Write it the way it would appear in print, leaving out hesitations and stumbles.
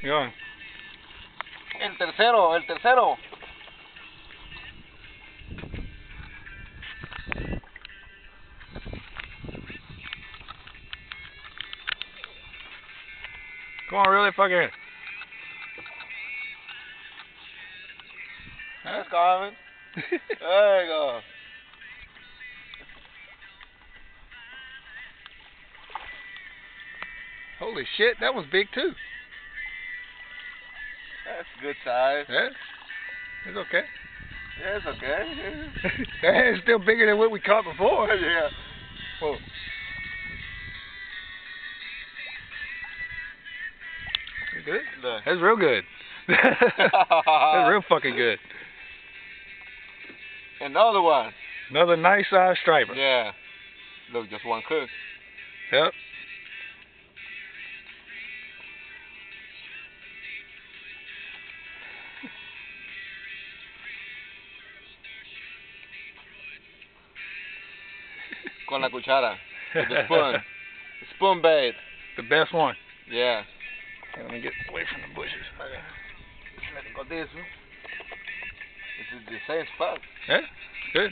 Go. El tercero, el tercero. Come on, really fucking. That's coming. There you go. Holy shit, that was big too. That's good size. Yeah, it's okay. Yeah, it's okay. It's still bigger than what we caught before. Yeah. Whoa. Good? Look. That's real good. That's real fucking good. Another one. Another nice size striper. Yeah. Look, just one cook. Yep. Con la cuchara. With the spoon. Spoon bait. The best one. Yeah. Okay, let me get away from the bushes. Got this one. This is the same spot. Yeah, good.